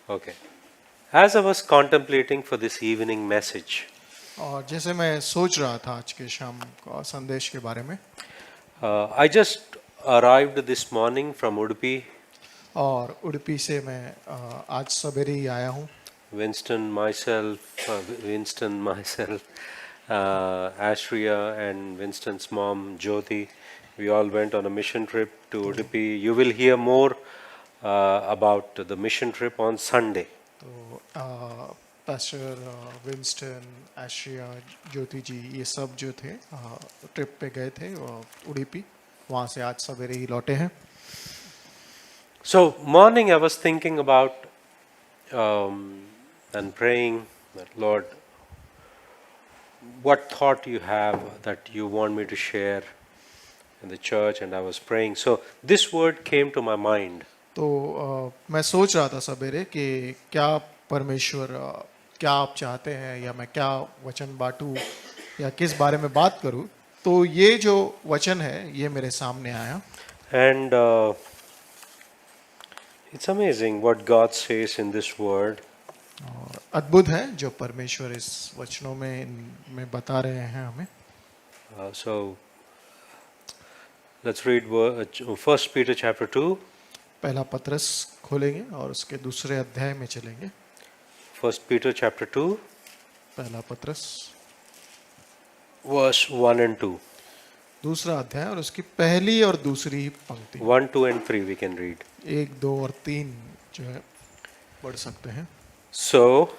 Okay. As I was contemplating for this evening message, और जैसे मैं सोच रहा था आज के शाम का संदेश के बारे में, I just arrived this morning from Udupi. और उडुपी से मैं आज सवेरे ही आया हूँ। Winston, myself, Ashria, and Winston's mom, Jyoti. We all went on a mission trip to Udupi. You will hear more about the mission trip on Sunday. तो pastor Winston, Asia, ज्योति जी, ये सब जो थे ट्रिप पे गए थे उडुपी, वहाँ से आज सवेरे ही लौटे हैं। So, morning I was thinking about and praying that, Lord, what thought you have that you want me to share in the church, and I was praying. So, this word came to my mind. तो मैं सोच रहा था सवेरे कि क्या परमेश्वर क्या आप चाहते हैं, या मैं क्या वचन बांटूं, या किस बारे में बात करूं। तो ये जो वचन है ये मेरे सामने आया, And it's amazing what God says in this word. और अद्भुत है जो परमेश्वर इस वचनों में बता रहे हैं हमें। So, let's read 1 Peter chapter 2. पहला पत्रस खोलेंगे और उसके दूसरे अध्याय में चलेंगे। 1 Peter chapter 2, पहला पत्रस verse 1 and 2. दूसरा अध्याय और उसकी पहली और दूसरी पंक्ति, 1, 2 and 3 we can read. 1, 2 और 3 जो है पढ़ सकते हैं। So,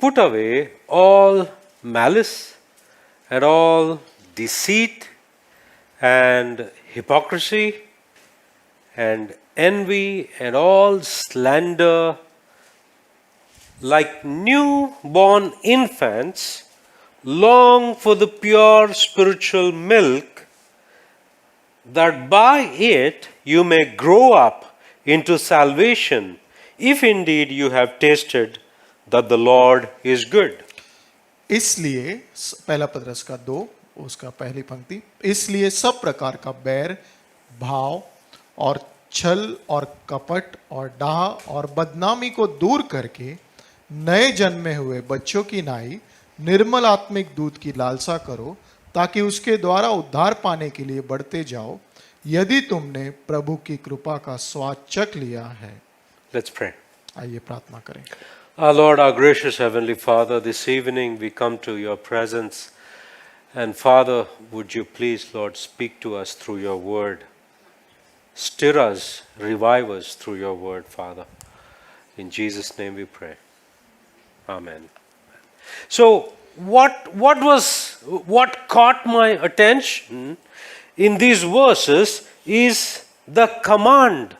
put away all malice and all deceit and hypocrisy and envy and all slander. Like newborn infants, long for the pure spiritual milk, that by it you may grow up into salvation, if indeed you have tasted that the Lord is good. इसलिए पहला पत्रस का 2 उसका पहली पंक्ति, इसलिए सब प्रकार का बैर, भाव और छल और कपट और डाह और बदनामी को दूर करके नए जन्मे हुए बच्चों की नाई निर्मल आत्मिक दूध की लालसा करो, ताकि उसके द्वारा उद्धार पाने के लिए बढ़ते जाओ, यदि तुमने प्रभु की कृपा का स्वाद चख लिया है। Let's pray. आइए प्रार्थना करें। Our Lord, our gracious Heavenly Father, this evening we come to your presence. And Father, would you please, Lord, speak to us through your word. Stir us, revive us through your word, Father. In Jesus' name we pray. Amen. So, what caught my attention in these verses is the command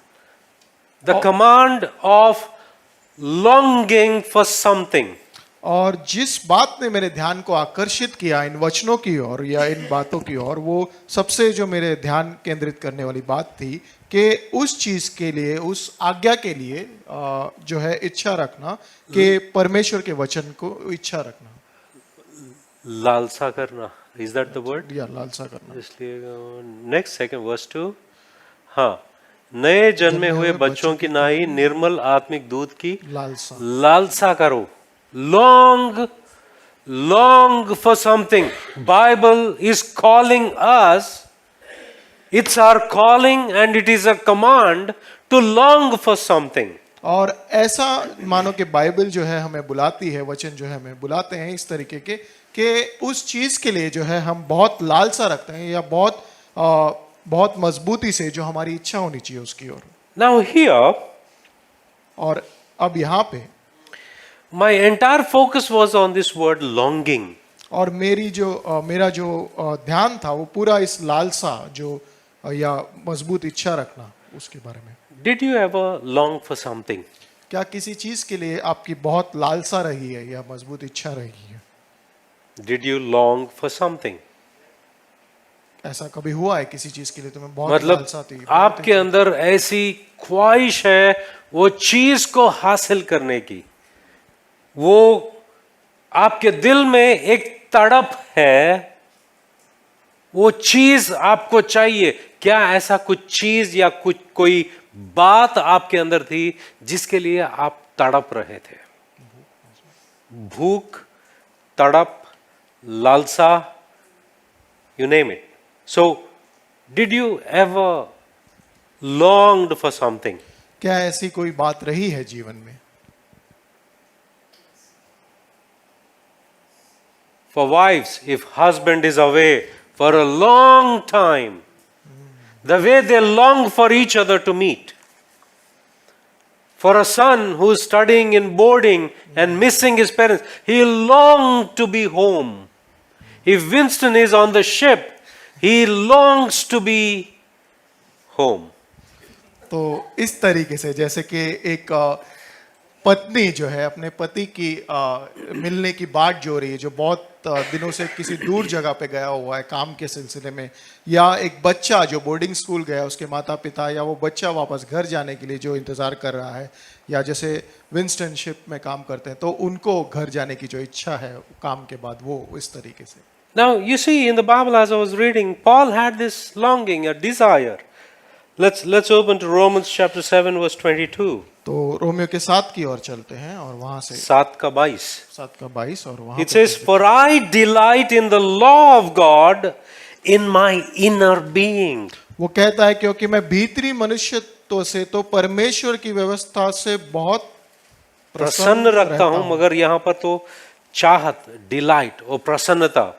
of longing for something. और जिस बात ने मेरे ध्यान को आकर्षित किया इन वचनों की ओर या इन बातों की ओर, वो सबसे जो मेरे ध्यान केंद्रित करने वाली बात थी कि उस चीज के लिए, उस आज्ञा के लिए जो है इच्छा रखना, कि परमेश्वर के वचन को इच्छा रखना, लालसा करना. Is that the word? या लालसा करना। इसलिए नेक्स्ट सेकंड वर्स 2, हाँ, नए जन्मे हुए बच्चों की नाई निर्मल आत्मिक दूध की लालसा करो. long for something. Bible is calling us. It's our calling and it is a command to long for something. और ऐसा मानो कि बाइबल जो है हमें बुलाती है, वचन जो है हमें बुलाते हैं इस तरीके के कि उस चीज के लिए जो है हम बहुत लालसा रखते हैं, या बहुत मजबूती से जो हमारी इच्छा होनी चाहिए उसकी ओर। Now here, और अब यहाँ पे my entire focus was on this word longing. और मेरा जो ध्यान था वो पूरा इस लालसा जो या मजबूत इच्छा रखना उसके बारे में। Did you ever long for something? क्या किसी चीज के लिए आपकी बहुत लालसा रही है या मजबूत इच्छा रही है? Did you long for something? ऐसा कभी हुआ है किसी चीज के लिए तुम्हें बहुत लालसा थी? मतलब आपके अंदर ऐसी ख्वाहिश है वो चीज को हासिल करने की, वो आपके दिल में एक तड़प है, वो चीज आपको चाहिए। क्या ऐसा कुछ चीज या कोई बात आपके अंदर थी जिसके लिए आप तड़प रहे थे. भूख, तड़प, लालसा, you name it. So, did you ever longed for something? क्या ऐसी कोई बात रही है जीवन में? For wives, if husband is away for a long time, the way they long for each other to meet. For a son who is studying in boarding and missing his parents, he longs to be home. If Winston is on the ship, he longs to be home. तो इस तरीके से जैसे कि एक पत्नी जो है अपने पति की मिलने की बाट जो रही है, जो बहुत दिनों से किसी दूर जगह पे गया हुआ है काम के सिलसिले में, या एक बच्चा जो बोर्डिंग स्कूल गया, उसके माता पिता या वो बच्चा वापस घर जाने के लिए जो इंतज़ार कर रहा है, या जैसे विंस्टन शिप में काम करते हैं तो उनको घर जाने की जो इच्छा है काम के बाद, वो इस तरीके से. Now, you see, in the Bible, as I was reading, Paul had this longing, a desire. Let's open to Romans chapter 7, verse 22. तो रोमियो के 7 की ओर चलते हैं और वहां से 7 का 22. 7 का 22 और वहां It says, "For I delight in the law of God in my inner being." वो कहता है क्योंकि मैं भीतरी मनुष्यत्व से तो परमेश्वर की व्यवस्था से बहुत प्रसन्न रखता हूं, मगर यहाँ पर तो चाहत, डिलाइट और प्रसन्नता.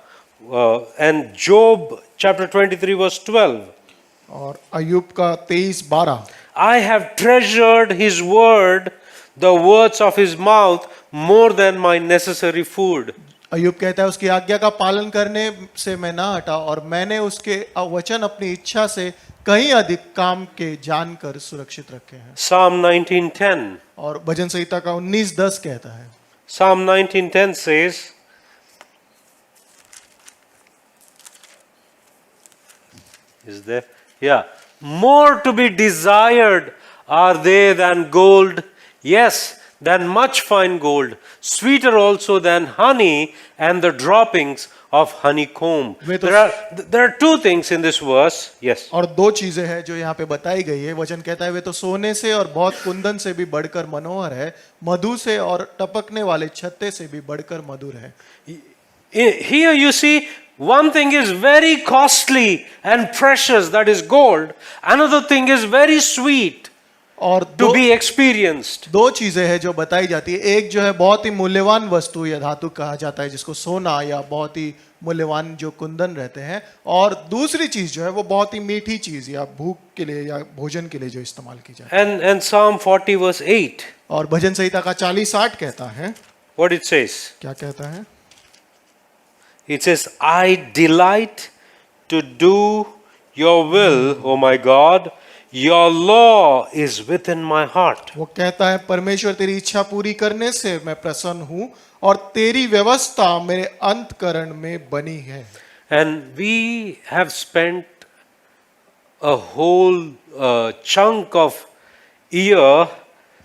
And Job chapter 23 verse 12. और अय्यूब का 23:12 I have treasured his word, the words of his mouth, more than my necessary food. अय्यूब कहता है उसकी आज्ञा का पालन करने से मैं ना हटा और मैंने उसके वचन अपनी इच्छा से कहीं अधिक काम के जानकर सुरक्षित रखे हैं. Psalm 19:10. और भजन संहिता का 19:10 कहता है. Psalm 19:10 says, is there? Yeah. More to be desired are they than gold, yes, than much fine gold, sweeter also than honey and the droppings of honeycomb. There are two things in this verse. Yes. और दो चीजें हैं जो यहाँ पे बताई गई है. वचन कहता है वे तो सोने से और बहुत कुंदन से भी बढ़कर मनोहर है, मधु से और टपकने वाले छत्ते से भी बढ़कर मधुर है. Here you see, one thing is very costly and precious, that is gold. Another thing is very sweet और to be experienced. दो चीजें हैं जो बताई जाती है. एक जो है बहुत ही मूल्यवान वस्तु या धातु कहा जाता है जिसको सोना या बहुत ही मूल्यवान जो कुंदन रहते हैं, और दूसरी चीज जो है वो बहुत ही मीठी चीज या भूख के लिए या भोजन के लिए जो इस्तेमाल की जाती है. And Psalm 40 verse 8. और भजन संहिता का 40:8 कहता है. What it says? क्या कहता है? It says, I delight to do your will, O my God. Your law is within my heart. वो कहता है परमेश्वर तेरी इच्छा पूरी करने से मैं प्रसन्न हूँ और तेरी व्यवस्था मेरे अंतःकरण में बनी है. And we have spent a whole chunk of year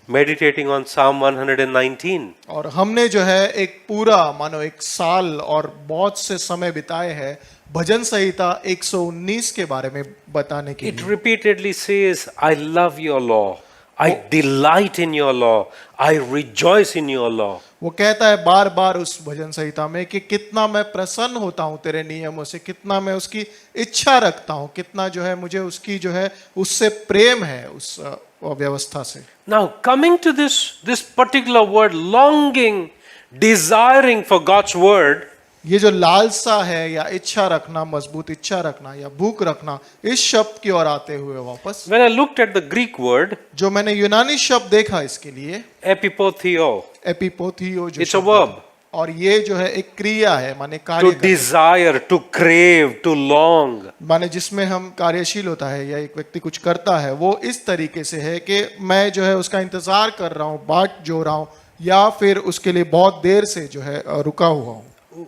meditating on Psalm 119. और हमने जो है एक पूरा मानो एक साल और बहुत से समय बिताए हैं भजन संहिता 119 के बारे में बताने के It लिए. repeatedly says, I love your law. I delight in your law. I rejoice in your law. वो कहता है बार बार उस भजन संहिता में कि कितना मैं प्रसन्न होता हूँ तेरे नियमों से, कितना मैं उसकी इच्छा रखता हूँ, कितना जो है मुझे उसकी जो है उससे प्रेम है उस व्यवस्था से. Now coming to this particular word, longing, desiring for God's word. ये जो लालसा है या इच्छा रखना, मजबूत इच्छा रखना या भूख रखना, इस शब्द की ओर आते हुए वापस When I looked at the Greek word, जो मैंने यूनानी शब्द देखा इसके लिए, epipotheo, एपिपोथियो जो it's a शब्द है, verb. और ये जो है एक क्रिया है, माने To कार्य करना, desire, to crave, to long. माने जिसमें हम कार्यशील होता है या एक व्यक्ति कुछ करता है, वो इस तरीके से है कि मैं जो है उसका इंतजार कर रहा हूँ, बाट जो रहा हूँ, या फिर उसके लिए बहुत देर से जो है रुका हुआ हूँ.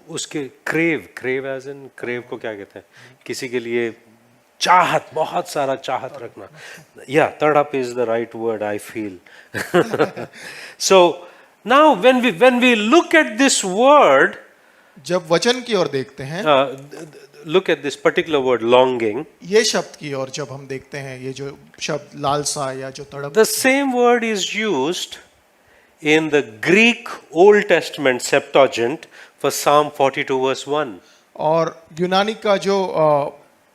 उसके crave as in crave को क्या कहते हैं? किसी के लिए चाहत, बहुत सारा चाहत रखना. Yeah, tadap is the right word, I feel. So now when we look at this word, जब वचन की ओर देखते हैं, look at this particular word, longing. ये शब्द की ओर जब हम देखते हैं, ये जो शब्द लालसा या जो तड़प, The same word is used in the Greek Old Testament Septuagint for Psalm 42 verse 1. और यूनानी का जो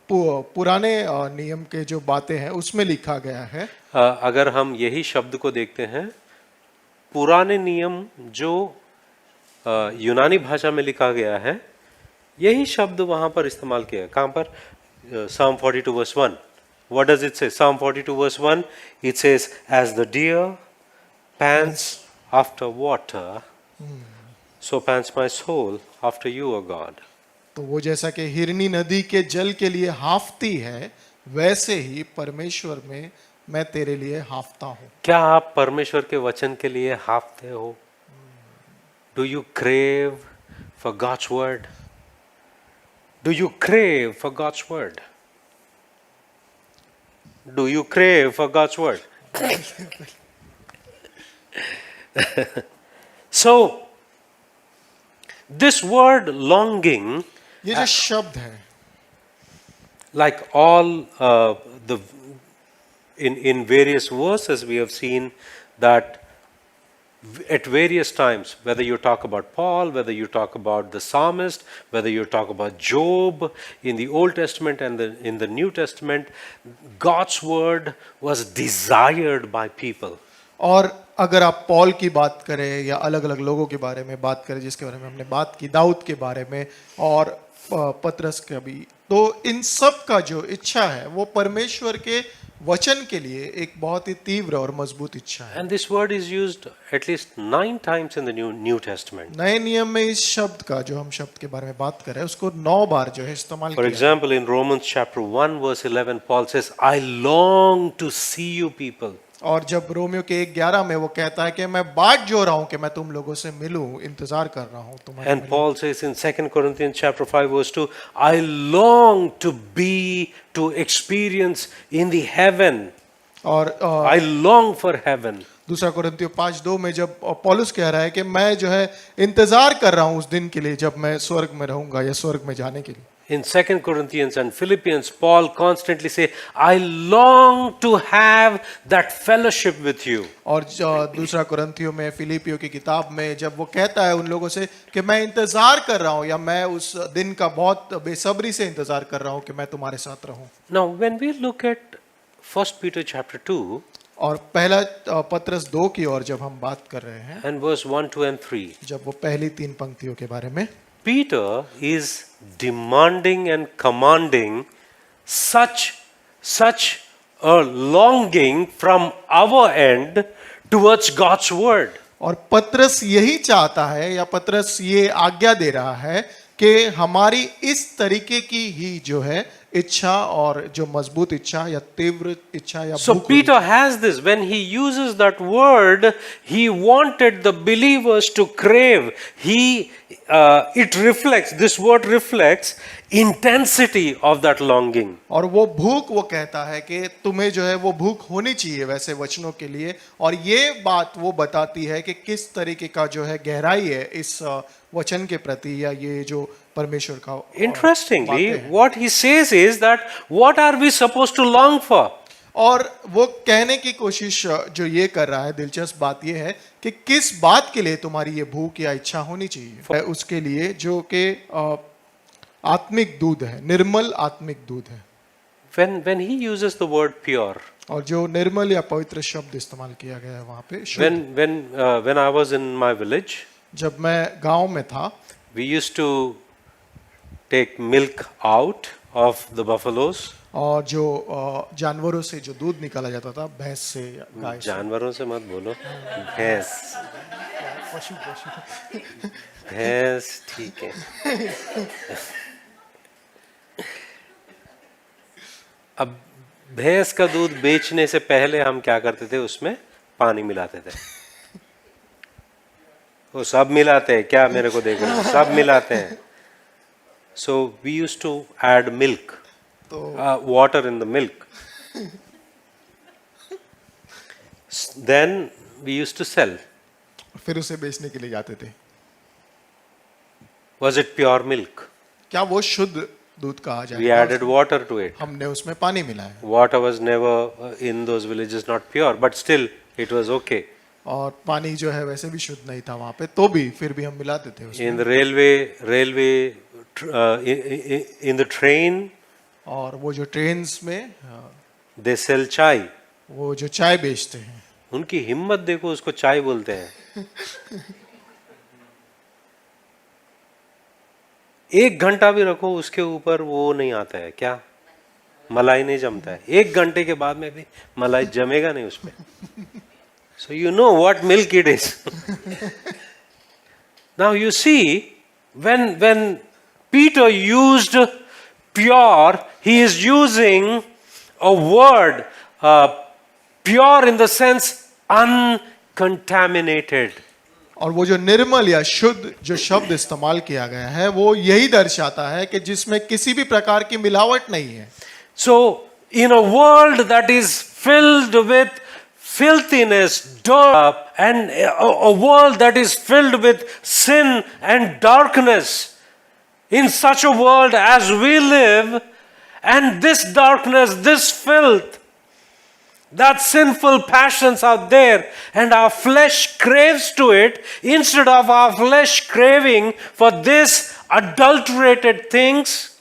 पुराने नियम के जो बातें हैं उसमें लिखा गया है। अगर हम यही शब्द को देखते हैं, पुराने नियम जो यूनानी भाषा में लिखा गया है, यही शब्द वहां पर इस्तेमाल किया है। कहां पर? Psalm 42 verse 1. What does it say? Psalm 42 verse 1, it says, as the deer pants after water, so pants my soul after you, O God. तो वो जैसा कि हिरनी नदी के जल के लिए हाफती है, वैसे ही परमेश्वर में मैं तेरे लिए हाफता हूँ। क्या आप परमेश्वर के वचन के लिए हाफते हो? Do you crave for God's word? Do you crave for God's word? Do you crave for God's word? So, this word longing, ये जो शब्द है, like all the in various verses we have seen that at various times, whether you talk about Paul, whether you talk about the psalmist, whether you talk about Job in the Old Testament and in the New Testament, God's word was desired by people. और अगर आप Paul की बात करें या अलग अलग लोगों के बारे में बात करें, जिसके बारे में हमने बात की, दाऊद के बारे में और पतरस का भी, तो इन सब का जो इच्छा है वो परमेश्वर के वचन के लिए एक बहुत ही तीव्र और मजबूत इच्छा है। And this word is used at least 9 times in the New Testament. नए नियम में इस शब्द का, जो हम शब्द के बारे में बात कर रहे हैं, उसको 9 बार जो है इस्तेमाल For किया है। example, in Romans chapter 1 verse 11, Paul says, I long to see you people. और जब रोमियो के 1:11 में वो कहता है कि मैं बाट जो रहा हूं कि मैं तुम लोगों से मिलूं, इंतजार कर रहा हूं तुम्हारे And मिलने। Paul says in 2 Corinthians chapter 5 verse 2, I long to experience in the heaven. और I long for heaven. दूसरा कोरिन्थियों 5:2 में जब पौलुस कह रहा है कि मैं जो है इंतजार कर रहा हूं उस दिन के लिए जब मैं स्वर्ग में रहूंगा या स्वर्ग में जाने के लिए। In 2 Corinthians and Philippians, Paul constantly say, I long to have that fellowship with you. और दूसरा कोरिन्थियों में, फिलिपियों की किताब में जब वो कहता है उन लोगों से कि मैं इंतजार कर रहा हूं या मैं उस दिन का बहुत बेसब्री से इंतजार कर रहा हूं कि मैं तुम्हारे साथ रहूं। Now, when we look at 1 Peter chapter 2 और पहला पत्रस 2 की ओर जब हम बात कर रहे हैं, and verse 1, 2 and 3, जब वो पहली 3 पंक्तियों के बारे में, Peter is demanding and commanding such a longing from our end towards God's word. और पत्रस यही चाहता है या पत्रस ये आज्ञा दे रहा है कि हमारी इस तरीके की ही जो है इच्छा और जो मजबूत इच्छा या तीव्र इच्छा या So भूख Peter has this. When he uses that word, he wanted the believers to crave. It reflects, this word reflects intensity of that longing. और वो भूख, वो कहता है कि तुम्हें जो है वो भूख होनी चाहिए वैसे वचनों के लिए, और ये बात वो बताती है कि किस तरीके का जो है गहराई है इस वचन के प्रति या ये जो परमेश्वर का Interestingly, बातें हैं। what he says is that what are we supposed to long for? और वो कहने की कोशिश जो ये कर रहा है, दिलचस्प बात ये है कि किस बात के लिए तुम्हारी ये भूख या इच्छा होनी चाहिए, उसके लिए जो कि आत्मिक दूध है, निर्मल आत्मिक दूध है। When he uses the word pure, और जो निर्मल या पवित्र शब्द इस्तेमाल किया गया है वहां पे, शुद्ध। when I was in my village, जब मैं गांव में था, we used to take milk out of the buffaloes. और जो जानवरों से जो दूध निकाला जाता था, भैंस से या गाय से, जानवरों से मत बोलो, भैंस, पशु पशु भैंस, ठीक है। अब भैंस का दूध बेचने से पहले हम क्या करते थे, उसमें पानी मिलाते थे। वो सब मिलाते हैं क्या, मेरे को देख रहे हो, सब मिलाते हैं। So we used to add milk, water in the milk. Then we used to sell. फिर उसे बेचने के लिए जाते थे। Was it pure milk? क्या वो शुद्ध दूध कहा We जाएगा? added water to it. हमने उसमें पानी मिलाया Water was never in those villages not pure, but still it was okay. और पानी जो है वैसे भी शुद्ध नहीं था वहां पे, तो भी फिर भी हम मिलाते थे उसमें। In the in the train, और वो जो ट्रेन्स में they sell chai. वो जो चाय बेचते हैं, उनकी हिम्मत देखो, उसको चाय बोलते हैं। 1 घंटा भी रखो उसके ऊपर वो नहीं आता है, क्या मलाई नहीं जमता है। 1 घंटे के बाद में भी मलाई जमेगा नहीं उसमें। So you know what milk it is. Now you see, when Peter used pure, he is using a word, pure in the sense uncontaminated. और वो जो निर्मल या शुद्ध जो शब्द इस्तेमाल किया गया है वो यही दर्शाता है कि जिसमें किसी भी प्रकार की मिलावट नहीं है। So in a world that is filled with filthiness, dirt, and a world that is filled with sin and darkness, in such a world as we live, and this darkness, this filth, that sinful passions out there, and our flesh craves to it, instead of our flesh craving for this adulterated things,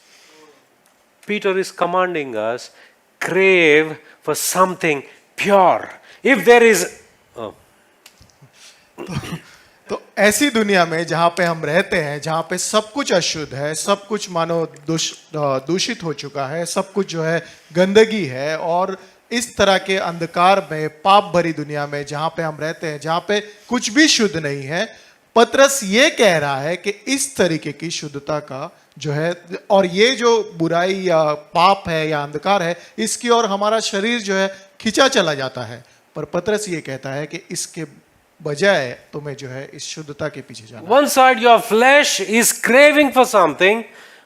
Peter is commanding us, crave for something pure. If there is तो ऐसी दुनिया में जहाँ पे हम रहते हैं, जहाँ पे सब कुछ अशुद्ध है, सब कुछ मानो दूषित हो चुका है, सब कुछ जो है गंदगी है, और इस तरह के अंधकार में पाप भरी दुनिया में जहाँ पे हम रहते हैं, जहाँ पे कुछ भी शुद्ध नहीं है, पतरस ये कह रहा है कि इस तरीके की शुद्धता का जो है, और ये जो बुराई या पाप है या अंधकार है, इसकी ओर हमारा शरीर जो है खिंचा चला जाता है। पर पतरस ये कहता है कि इसके बजाय तुम्हें जो है इस शुद्धता के पीछे जाना। one side your flesh is craving for something,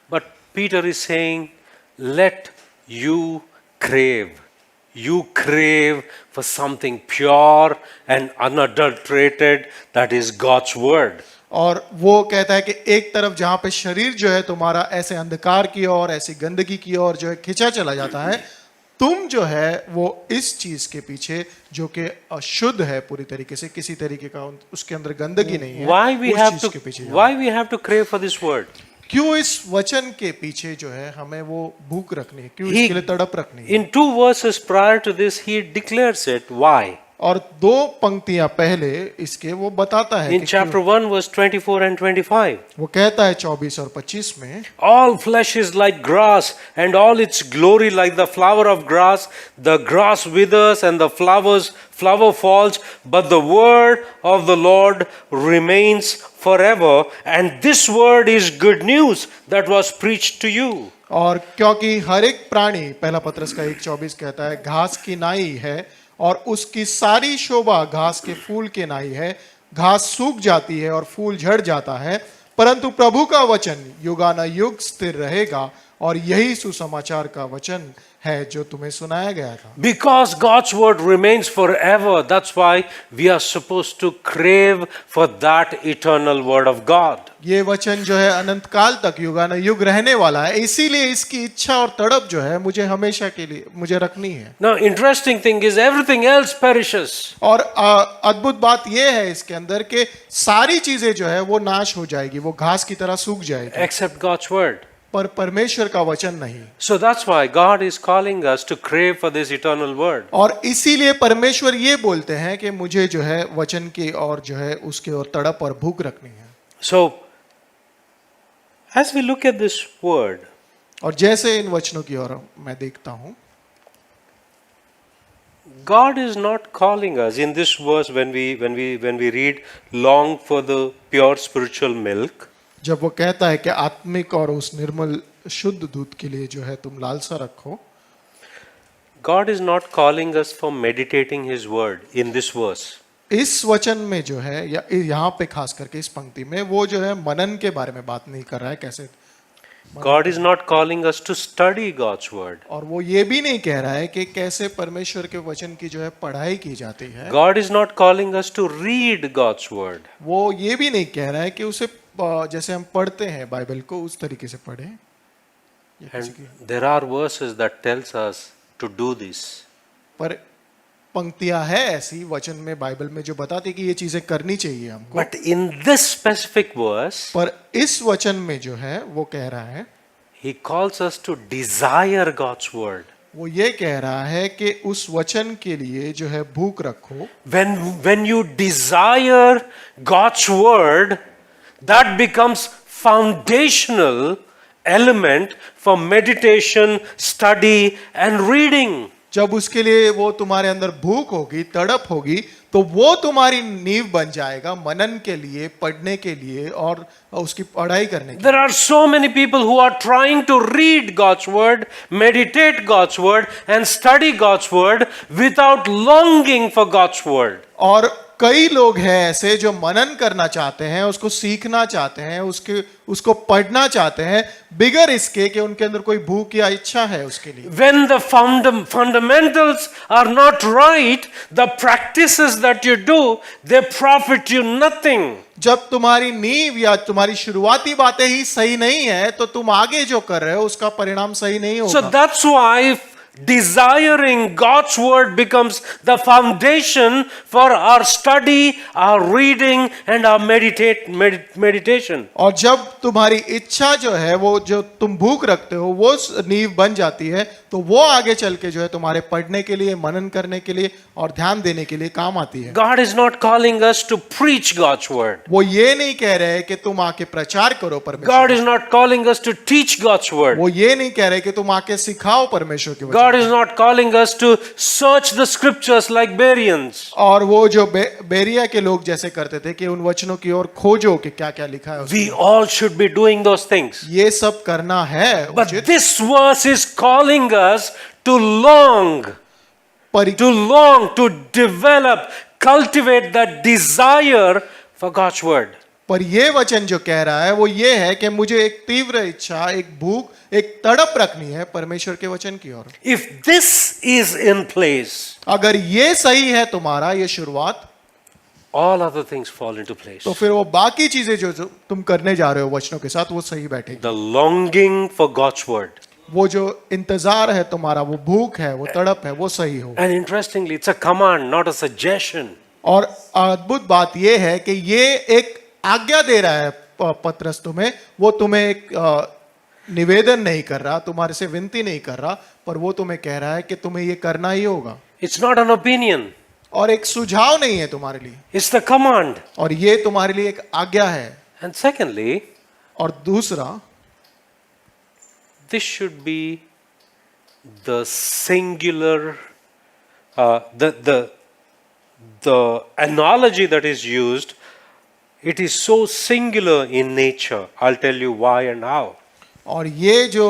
but Peter is saying, let you crave. You crave for something pure and unadulterated, that is God's word. और वो कहता है कि एक तरफ जहां पे शरीर जो है तुम्हारा ऐसे अंधकार की ओर, ऐसी गंदगी की ओर जो है खिंचा चला जाता है, तुम जो है वो इस चीज के पीछे जो कि अशुद्ध है पूरी तरीके से, किसी तरीके का उसके अंदर गंदगी नहीं है, Why we उस have चीज to के पीछे जाना। why we have to crave for this word? क्यों इस वचन के पीछे जो है हमें वो भूख रखनी है, क्यों इसके लिए तड़प रखनी है? In 2 verses prior to this, he declares it. Why? और 2 पंक्तियां पहले इसके वो बताता है In कि chapter 1, verse 24 and 25. वो कहता है 24 और 25 में, All flesh is like grass, and all its glory like the flower of grass. The grass withers and the flower falls, but the word of the Lord remains forever. And this word is good news that was preached to you. और क्योंकि हर एक प्राणी, पहला पत्रस का 1:24 कहता है, घास की नाई है और उसकी सारी शोभा घास के फूल के नाई है। घास सूख जाती है और फूल झड़ जाता है, परंतु प्रभु का वचन युगानुयुग स्थिर रहेगा। और यही सुसमाचार का वचन है जो तुम्हें सुनाया गया था। Because God's word remains forever, that's why we are supposed to crave for that eternal word of God. ये वचन जो है अनंत काल तक युगानुयुग रहने वाला है, इसीलिए इसकी इच्छा और तड़प जो है मुझे हमेशा के लिए मुझे रखनी है। Now, interesting thing is everything else perishes. और अद्भुत बात यह है इसके अंदर कि सारी चीजें जो है वो नाश हो जाएगी, वो घास की तरह सूख जाएगी, Except God's word. पर परमेश्वर का वचन नहीं। So that's why God is calling us to crave for this eternal word. और इसीलिए परमेश्वर ये बोलते हैं कि मुझे जो है वचन की और जो है उसके और तड़प और भूख रखनी है। So, as we look at this word, और जैसे इन वचनों की ओर मैं देखता हूं, God is not calling us in this verse when we read long for the pure spiritual milk. जब वो कहता है कि आत्मिक और उस निर्मल शुद्ध दूध के लिए जो है तुम लालसा रखो, God is not calling us for meditating His word in this verse. इस वचन में जो है या यहाँ पे खास करके इस पंक्ति में वो जो है मनन के बारे में बात नहीं कर रहा है। कैसे? God is not calling us to study God's word. और वो ये भी नहीं कह रहा है कि कैसे परमेश्वर के वचन की जो है पढ़ाई की जाती है। God is not calling us to read God's word. वो ये भी नहीं कह रहा है कि उसे जैसे हम पढ़ते हैं बाइबल को उस तरीके से पढ़ें। And there are verses that tells us to do this. पर पंक्तियां है ऐसी वचन में बाइबल में जो बताती कि ये चीजें करनी चाहिए हमको। But in this specific verse, पर इस वचन में जो है वो कह रहा है, he calls us to desire God's word. वो ये कह रहा है कि उस वचन के लिए जो है भूख रखो। When you desire God's word, that becomes foundational element for meditation, study and reading. जब उसके लिए वो तुम्हारे अंदर भूख होगी, तड़प होगी, तो वो तुम्हारी नींव बन जाएगा मनन के लिए, पढ़ने के लिए और उसकी पढ़ाई करने के लिए। There are so many people who are trying to read God's word, meditate God's word and study God's word without longing for God's word. और कई लोग हैं ऐसे जो मनन करना चाहते हैं, उसको सीखना चाहते हैं, उसको पढ़ना चाहते हैं, बिगर इसके कि उनके अंदर कोई भूख या इच्छा है उसके लिए। When the fundamentals are not right, the practices that you do, they profit you nothing. जब तुम्हारी नींव या तुम्हारी शुरुआती बातें ही सही नहीं है, तो तुम आगे जो कर रहे हो उसका परिणाम सही नहीं होगा। So that's why desiring God's word becomes the foundation for our study, our reading and our meditation. और जब तुम्हारी इच्छा जो है वो जो तुम भूख रखते हो वो नींव बन जाती है, तो वो आगे चल के जो है तुम्हारे पढ़ने के लिए, मनन करने के लिए और ध्यान देने के लिए काम आती है। God is not calling us to preach God's word. वो ये नहीं कह रहे कि तुम आके प्रचार करो परमेश्वर। God is not calling us to teach God's word. वो ये नहीं कह रहे कि तुम आके सिखाओ परमेश्वर के वचन। God is not calling us to search the scriptures like Bereans. और वो जो बेरिया के लोग जैसे करते थे कि उन वचनों की ओर खोजो कि क्या-क्या लिखा है उसमें। We all should be doing those things. ये सब करना है But उचित। this verse is calling us to long, to develop, cultivate that desire for God's word. पर ये वचन जो कह रहा है वो ये है कि मुझे एक तीव्र इच्छा, एक भूख, एक तड़प रखनी है परमेश्वर के वचन की ओर। If this is in place, अगर ये सही है तुम्हारा ये शुरुआत, all other things fall into place. तो फिर वो बाकी चीजें जो तुम करने जा रहे हो वचनों के साथ वो सही बैठेगी। The longing for God's word. वो जो इंतजार है तुम्हारा, वो भूख है, वो तड़प है, वो सही हो। And interestingly, it's a command, not a suggestion. और अद्भुत बात ये है कि ये एक आज्ञा दे रहा है पतरस तुम्हें, वो तुम्हें एक निवेदन नहीं कर रहा, तुम्हारे से विनती नहीं कर रहा, पर वो तुम्हें कह रहा है कि तुम्हें ये करना ही होगा। It's not an opinion. और एक सुझाव नहीं है तुम्हारे लिए, It's the command. और ये तुम्हारे लिए एक आज्ञा है। And secondly, और दूसरा, this should be the singular, the analogy that is used. It is so singular in nature. I'll tell you why and how. और ये जो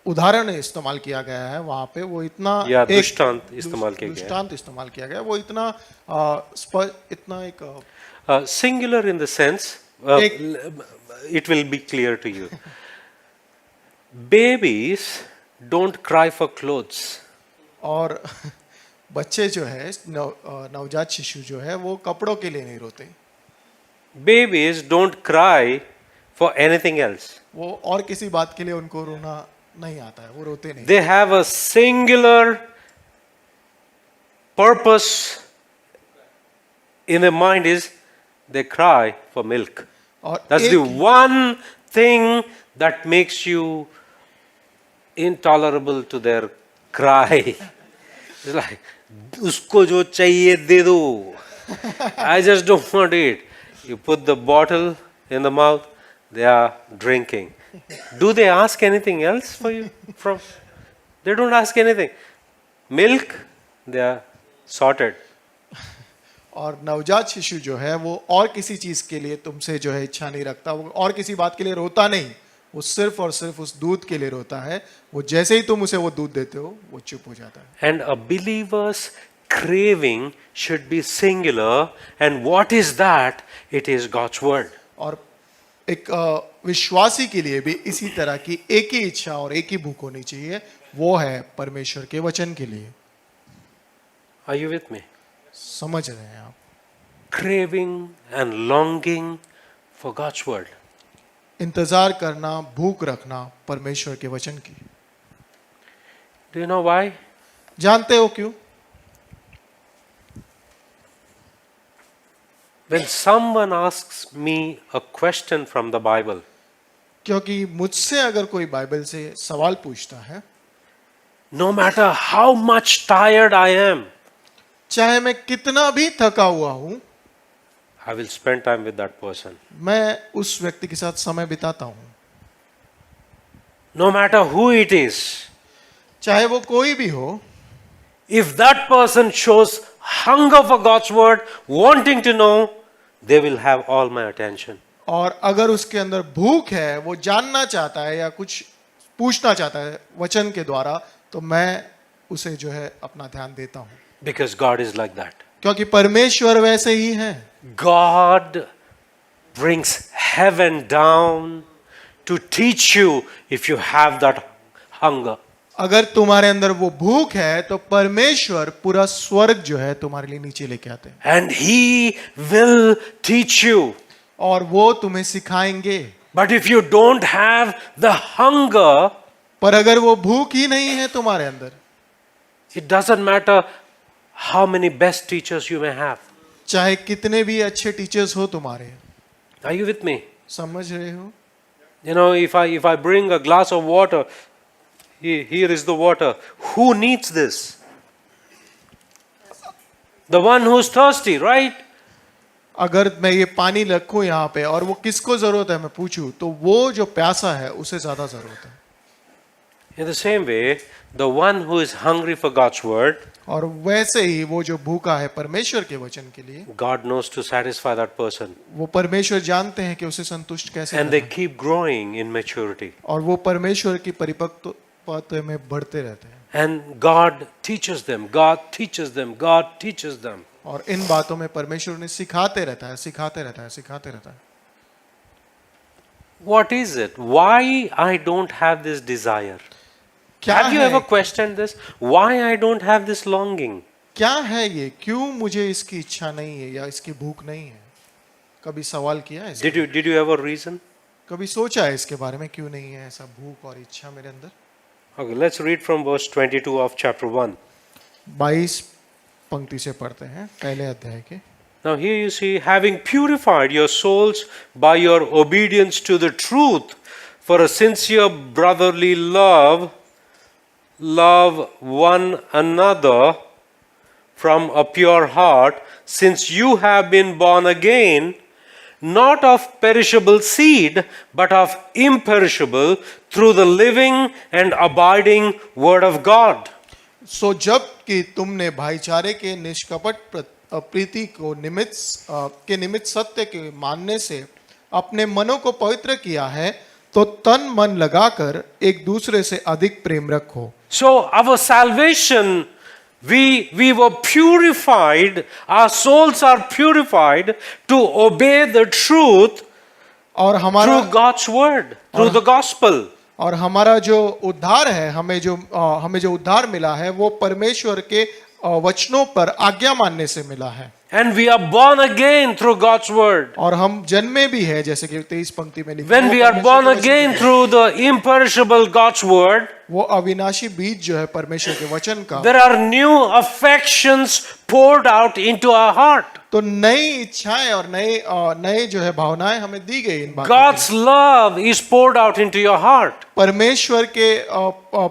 उदाहरण इस्तेमाल किया गया है वहां पे वो इतना या एक दृष्टांत इस्तेमाल किया गया है। दृष्टांत इस्तेमाल किया गया, वो इतना इतना एक Singular in the sense, it will be clear to you. Babies don't cry for clothes. और बच्चे जो है नवजात शिशु जो है वो कपड़ों के लिए नहीं रोते। Babies don't cry for anything else. वो और किसी बात के लिए उनको रोना नहीं आता है, वो रोते नहीं। They have a singular purpose in their mind is they cry for milk. और That's the one thing that makes you intolerable to their cry. It's like, usko jo chahiye de do. I just don't want it. You put the bottle in the mouth, they are drinking. Do they ask anything else for you? They don't ask anything. Milk, they are sorted. और नवजात शिशु जो है वो और किसी चीज के लिए तुमसे जो है इच्छा नहीं रखता, वो और किसी बात के लिए रोता नहीं, वो सिर्फ और सिर्फ उस दूध के लिए रोता है। वो जैसे ही तुम उसे वो दूध देते हो वो चुप हो जाता है। And a believer's craving should be singular, and what is that? It is God's word. और एक विश्वासी के लिए भी इसी तरह की एक ही इच्छा और एक ही भूख होनी चाहिए, वो है परमेश्वर के वचन के लिए। Are you with me? समझ रहे हैं आप? Craving and longing for God's word. इंतजार करना, भूख रखना परमेश्वर के वचन की। Do you know why? जानते हो क्यों? When someone asks me a question from the Bible, क्योंकि मुझसे अगर कोई बाइबल से सवाल पूछता है, no matter how much tired I am, चाहे मैं कितना भी थका हुआ हूं, I will spend time with that person. मैं उस व्यक्ति के साथ समय बिताता हूं। No matter who it is, चाहे वो कोई भी हो, if that person shows hunger for God's word, wanting to know, they will have all my attention. और अगर उसके अंदर भूख है, वो जानना चाहता है या कुछ पूछना चाहता है वचन के द्वारा, तो मैं उसे जो है अपना ध्यान देता हूं। Because God is like that. क्योंकि परमेश्वर वैसे ही हैं। God brings heaven down to teach you if you have that hunger. अगर तुम्हारे अंदर वो भूख है, तो परमेश्वर पूरा स्वर्ग जो है तुम्हारे लिए नीचे लेके आते हैं, And He will teach you. और वो तुम्हें सिखाएंगे। But if you don't have the hunger, पर अगर वो भूख ही नहीं है तुम्हारे अंदर, it doesn't matter how many best teachers you may have. चाहे कितने भी अच्छे टीचर्स हो तुम्हारे, Are you with me? समझ रहे हो? You know, if I bring a glass of water, here is the water. Who needs this? The one who's thirsty, right? अगर मैं ये पानी रखूं यहाँ पे और वो किसको जरूरत है मैं पूछूं, तो वो जो प्यासा है उसे ज्यादा जरूरत है। In the same way, the one who is hungry for God's word, और वैसे ही वो जो भूखा है परमेश्वर के वचन के लिए, God knows to satisfy that person. वो परमेश्वर जानते हैं कि उसे संतुष्ट कैसे And they करना है। keep growing in maturity. और वो परमेश्वर की परिपक्वता में बढ़ते रहते हैं, And God teaches them, God teaches them, God teaches them. और इन बातों में परमेश्वर उन्हें सिखाते रहता है, सिखाते रहता है, सिखाते रहता है। What is it? Why I don't have this desire? क्या Have you है, ever questioned this? Why I don't have this longing? क्या है ये? क्यों मुझे इसकी इच्छा नहीं है या इसकी भूख नहीं है? कभी सवाल किया है इसके? Did you ever reason? कभी सोचा है इसके बारे में, क्यों नहीं है ऐसा भूख और इच्छा मेरे अंदर? Okay, let's read from verse 22 of chapter 1. 22 पंक्ति से पढ़ते हैं, पहले अध्याय के। Now here you see, having purified your souls by your obedience to the truth for a sincere brotherly love, love one another from a pure heart, since you have been born again, not of perishable seed, but of imperishable, through the living and abiding word of God. सो जब कि तुमने भाईचारे के निष्कपट प्रीति को निमित्त सत्य के मानने से अपने मनों को पवित्र किया है, तो तन मन लगाकर एक दूसरे से अधिक प्रेम रखो। So our salvation, we were purified, our souls are purified to obey the truth और हमारा through God's word, through the gospel. और हमारा जो उद्धार है, हमें जो उद्धार मिला है, वो परमेश्वर के वचनों पर आज्ञा मानने से मिला है। And we are born again through God's word. और हम जन्मे भी है, जैसे कि 23 पंक्ति में लिखा है, When we are born again through the imperishable God's word, वो अविनाशी बीज जो है परमेश्वर के वचन का, there are new affections poured out into our heart. तो नई इच्छाएं और नए जो है भावनाएं हमें दी गई इन बातों God's love is poured out into your heart. की।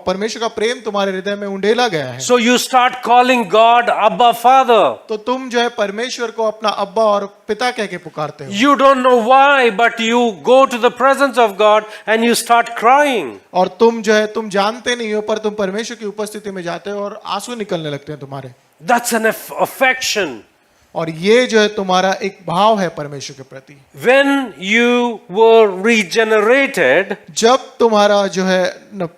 परमेश्वर का प्रेम तुम्हारे हृदय में उंडेला गया है। So you start calling God Abba Father. तो तुम जो है परमेश्वर को अपना अब्बा और पिता कह के पुकारते हो। You don't know why, but you go to the presence of God and you start crying. और तुम जो है तुम जानते नहीं हो, पर तुम परमेश्वर की उपस्थिति में जाते हो और आंसू निकलने लगते हैं तुम्हारे। That's an affection. और ये जो है तुम्हारा एक भाव है परमेश्वर के प्रति। When you were regenerated, जब तुम्हारा जो है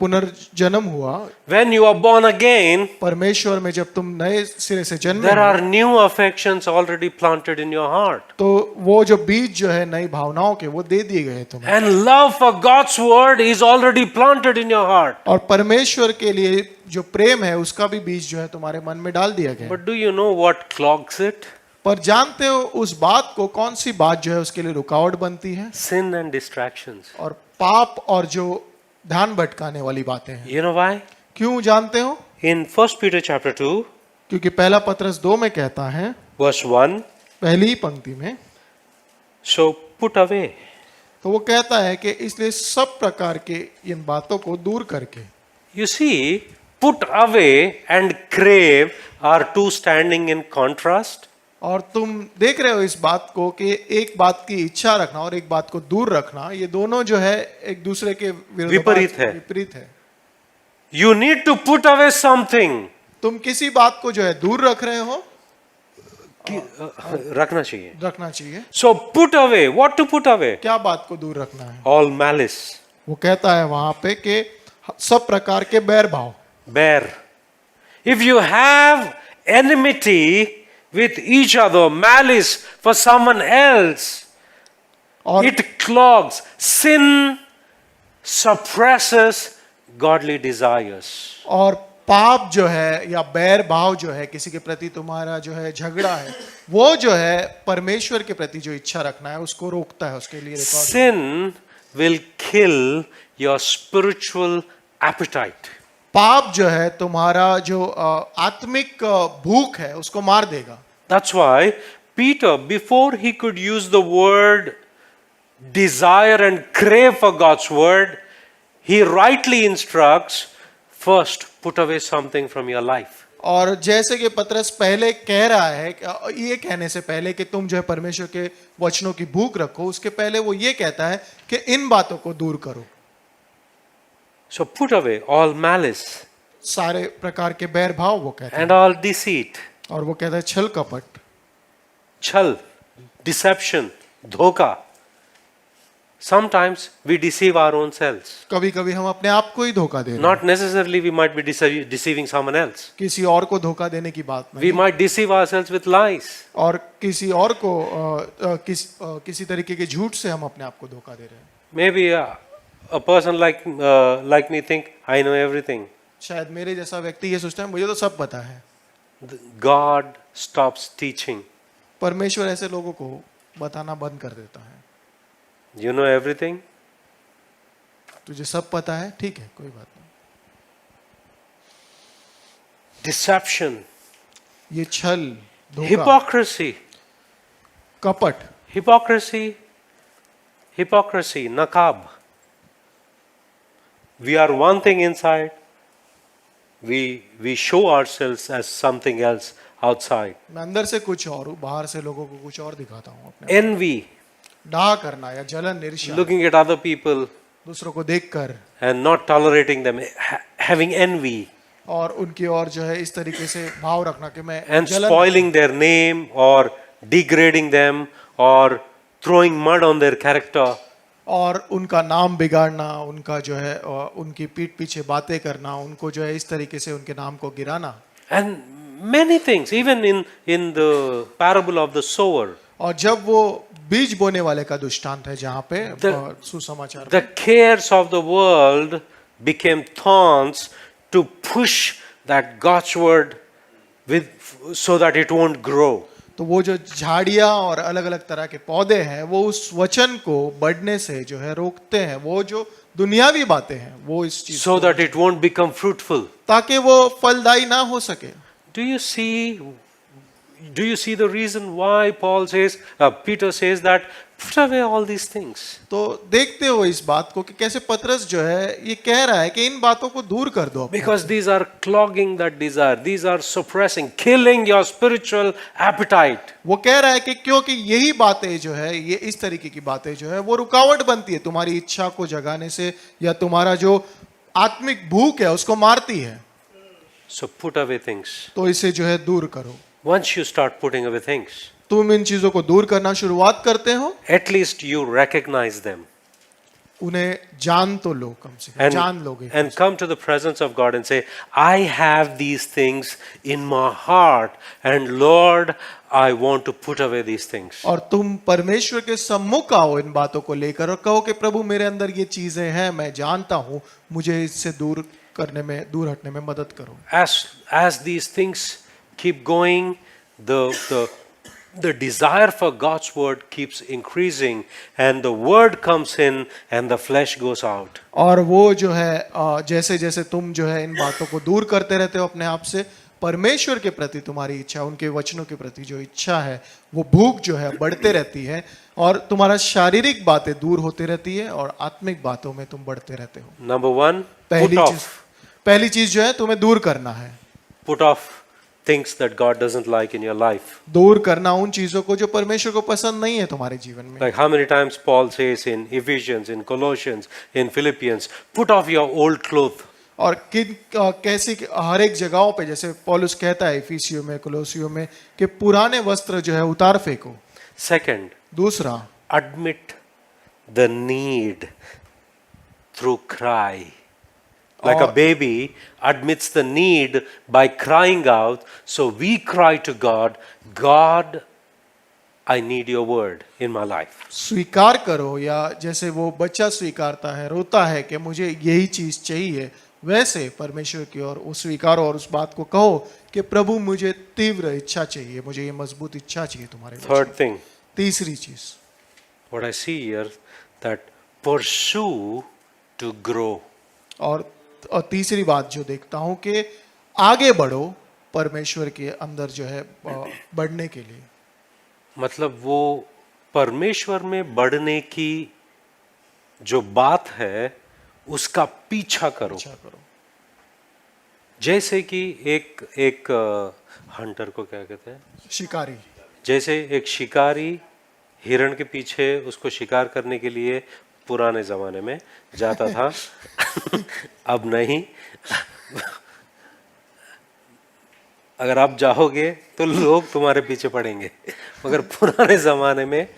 पुनर्जन्म हुआ, when you are born again, परमेश्वर में जब तुम नए सिरे से जन्मे there हो, are new affections already planted in your heart. तो वो जो बीज जो है नई भावनाओं के वो दे दिए गए तुम्हें, And love for God's word is already planted in your heart. और परमेश्वर के लिए जो प्रेम है उसका भी बीज जो है तुम्हारे मन में डाल दिया गया। But do you know what clogs it? पर जानते हो उस बात को, कौन सी बात जो है उसके लिए रुकावट बनती है? Sin and distractions. और पाप और जो ध्यान भटकाने वाली बातें हैं। You know why? क्यों जानते हो? In 1 Peter chapter 2, क्योंकि पहला पत्रस 2 में कहता है, verse 1, पहली पंक्ति में, so put away. तो वो कहता है कि इसलिए सब प्रकार के इन बातों को दूर करके। You see, put away and crave are two standing in contrast. और तुम देख रहे हो इस बात को कि एक बात की इच्छा रखना और एक बात को दूर रखना, ये दोनों जो है एक दूसरे के विपरीत है। विपरीत है। You need to put away something. तुम किसी बात को जो है दूर रख रहे हो, रखना चाहिए. रखना चाहिए। So put away. What to put away? क्या बात को दूर रखना है? All malice. वो कहता है वहां पे कि सब प्रकार के बैर भाव। Bear. If you have enmity with each other, malice for someone else, और it clogs. Sin suppresses godly desires. और पाप जो है या बैर भाव जो है किसी के प्रति तुम्हारा जो है झगड़ा है, वो जो है परमेश्वर के प्रति जो इच्छा रखना है उसको रोकता है, उसके लिए record. Sin will kill your spiritual appetite. पाप जो है तुम्हारा जो आत्मिक भूख है उसको मार देगा। That's why Peter, before he could use the word desire and crave for God's word, he rightly instructs, first put away something from your life. और जैसे कि पतरस पहले कह रहा है, ये कहने से पहले कि तुम जो है परमेश्वर के वचनों की भूख रखो, उसके पहले वो ये कहता है कि इन बातों को दूर करो। So put away all malice सारे प्रकार के बैर भाव वो कहता है, and all deceit, और वो कहता है छल कपट, chal, deception, dhoka. Sometimes we deceive our own selves. कभी कभी हम अपने आप को ही धोखा दे रहे हैं। Not necessarily we might be deceiving someone else. किसी और को धोखा देने की बात नहीं, We might deceive ourselves with lies. और किसी और को किसी तरीके के झूठ से हम अपने आप को धोखा दे रहे हैं। Maybe a person like me think I know everything. शायद मेरे जैसा व्यक्ति ये सोचता है मुझे तो सब पता है। God stops teaching. परमेश्वर ऐसे लोगों को बताना बंद कर देता है। You know everything? तुझे सब पता है, ठीक है, कोई बात नहीं। Deception, ये छल, धोखा, hypocrisy, कपट, hypocrisy, nakab. We are one thing inside. We show ourselves as something else outside. मैं अंदर से कुछ और हूँ, बाहर से लोगों को कुछ और दिखाता हूँ। अपने Envy, डाह करना या जलन, ईर्ष्या, looking at other people दूसरों को देखकर and not tolerating them, having envy और उनकी ओर जो है इस तरीके से भाव रखना कि मैं and जलन, spoiling their name or degrading them or throwing mud on their character. और उनका नाम बिगाड़ना, उनका जो है उनकी पीठ पीछे बातें करना, उनको जो है इस तरीके से उनके नाम को गिराना, And many things, even in the parable of the sower, और जब वो बीज बोने वाले का दृष्टांत है जहाँ पे सुसमाचार, the cares of the world became thorns to push that God's word so that it won't grow. तो वो जो झाड़ियाँ और अलग अलग तरह के पौधे हैं वो उस वचन को बढ़ने से जो है रोकते हैं, वो जो दुनियावी बातें हैं वो इस चीज So that it won't become fruitful. ताकि वो फलदायी ना हो सके। Do you see the reason why Peter says that put away all these things? तो देखते हो इस बात को कि कैसे पतरस जो है ये कह रहा है कि इन बातों को दूर कर दो, Because these are clogging that desire. These are suppressing, killing your spiritual appetite. वो कह रहा है कि क्योंकि यही बातें जो है, ये इस तरीके की बातें जो है वो रुकावट बनती है तुम्हारी इच्छा को जगाने से, या तुम्हारा जो आत्मिक भूख है उसको मारती है। So put away things. तो इसे जो है दूर करो। once you start putting away things, तुम इन चीजों को दूर करना शुरुआत करते हो, at least you recognize them उन्हें जान तो लो, कम से कम and, जान लोगे and come to the presence of God and say, I have these things in my heart, and Lord, I want to put away these things. और तुम परमेश्वर के सम्मुख आओ इन बातों को लेकर और कहो कि प्रभु मेरे अंदर ये चीजें हैं, मैं जानता हूं, मुझे इससे दूर करने में, दूर हटने में मदद करो। As these things keep going, the desire for God's word keeps increasing, and the word comes in and the flesh goes out. और वो जो है जैसे जैसे तुम जो है इन बातों को दूर करते रहते हो अपने आप से, परमेश्वर के प्रति तुम्हारी इच्छा, उनके वचनों के प्रति जो इच्छा है, वो भूख जो है बढ़ते रहती है, और तुम्हारा शारीरिक बातें दूर होती रहती है और आत्मिक बातों में तुम बढ़ते रहते हो। Number one, पहली चीज जो है तुम्हें दूर करना है, put off things that God doesn't like in your life. दूर करना उन चीजों को जो परमेश्वर को पसंद नहीं है तुम्हारे जीवन में। Like how many times Paul says in Ephesians, in Colossians, in Philippians, put off your old cloth. और किन कैसी हर एक जगहों पे जैसे पौलुस कहता है इफिसियों में, कोलोसियों में, कि पुराने वस्त्र जो है उतार फेंको। Second, दूसरा, admit the need through cry. Like a baby admits the need by crying out, so we cry to God, God, I need your word in my life. स्वीकार करो, या जैसे वो बच्चा स्वीकारता है, रोता है कि मुझे यही चीज चाहिए, वैसे परमेश्वर की ओर वो स्वीकारो और उस बात को कहो कि प्रभु मुझे तीव्र इच्छा चाहिए, मुझे ये मजबूत इच्छा चाहिए तुम्हारे वचन। Third thing, तीसरी चीज, what I see here, that pursue to grow. और तीसरी बात जो देखता हूं कि आगे बढ़ो परमेश्वर के अंदर जो है बढ़ने के लिए। मतलब वो परमेश्वर में बढ़ने की जो बात है उसका पीछा करो। अच्छा करो। जैसे कि एक हंटर को क्या कहते हैं, शिकारी। जैसे एक शिकारी हिरण के पीछे उसको शिकार करने के लिए पुराने जमाने में जाता था अब नहीं। अगर आप जाओगे तो लोग तुम्हारे पीछे पड़ेंगे, मगर पुराने जमाने में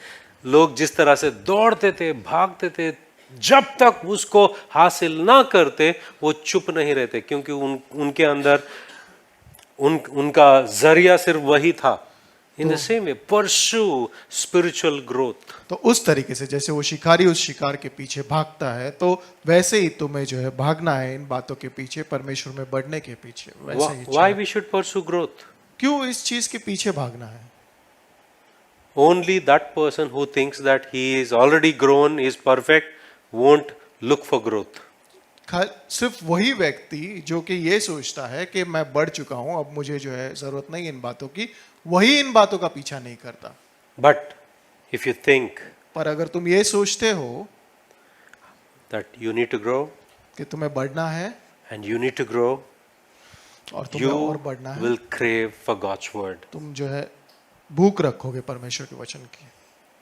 लोग जिस तरह से दौड़ते थे, भागते थे, जब तक उसको हासिल ना करते वो चुप नहीं रहते, क्योंकि उनके अंदर उनका जरिया सिर्फ वही था। In the same way, pursue spiritual growth. तो उस तरीके से जैसे वो शिकारी उस शिकार के पीछे भागता है, तो वैसे ही तुम्हें जो है भागना है इन बातों के पीछे, परमेश्वर में बढ़ने के पीछे। वैसे ही Why we should pursue growth? क्यों इस चीज के पीछे भागना है? Only that person who thinks that he is already grown, is perfect, won't look for growth. सिर्फ वही व्यक्ति जो कि ये सोचता है कि मैं बढ़ चुका हूं, अब मुझे जो है जरूरत नहीं इन बातों की, वही इन बातों का पीछा नहीं करता। But if you think पर अगर तुम ये सोचते हो that you need to grow कि तुम्हें बढ़ना है and you need to grow, और तुम्हें you और बढ़ना है, will crave for God's word. तुम जो है भूख रखोगे परमेश्वर के वचन की।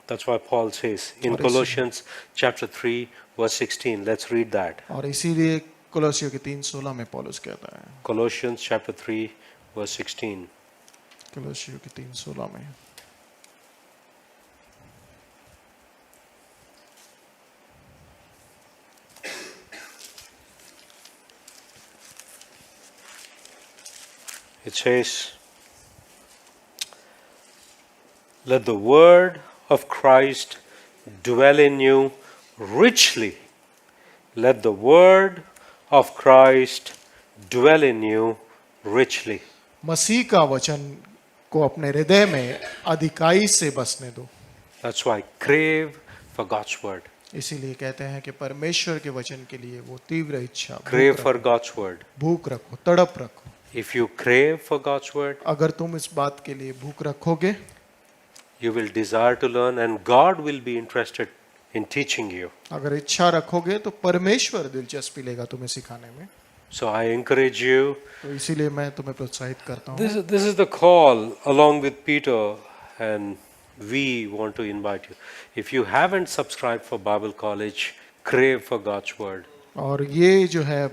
That's why Paul says in Colossians chapter 3 verse 16. Let's read that. और इसीलिए कोलोसियों के 3:16 में पौलुस कहता है, Colossians chapter 3 verse 16. कोलोसियों के 3:16 में, It says, let the word of Christ dwell in you richly. Let the word of Christ dwell in you richly. मसीह का वचन को अपने हृदय में अधिकाई से बसने दो। That's why crave for God's word. इसीलिए कहते हैं कि परमेश्वर के वचन के लिए वो तीव्र इच्छा, Crave for God's word. भूख रखो, तड़प रखो। If you crave for God's word, अगर तुम इस बात के लिए भूख रखोगे, you will desire to learn, and God will be interested in teaching you. अगर इच्छा रखोगे तो परमेश्वर दिलचस्पी लेगा तुम्हें सिखाने में। So I encourage you. तो इसीलिए मैं तुम्हें प्रोत्साहित करता हूँ। This is the call along with Peter, and we want to invite you. If you haven't subscribed for Bible College, crave for God's word. और ये जो है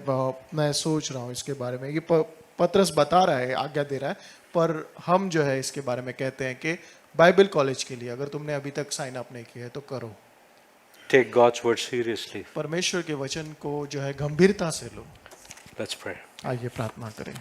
मैं सोच रहा हूँ इसके बारे में, ये पतरस बता रहा है, आज्ञा दे रहा है, पर हम जो है इसके बारे में कहते हैं कि बाइबल कॉलेज के लिए अगर तुमने अभी तक साइन अप नहीं किया है तो करो। Take God's word seriously. परमेश्वर के वचन को जो है गंभीरता से लो। Let's pray. आइए प्रार्थना करें।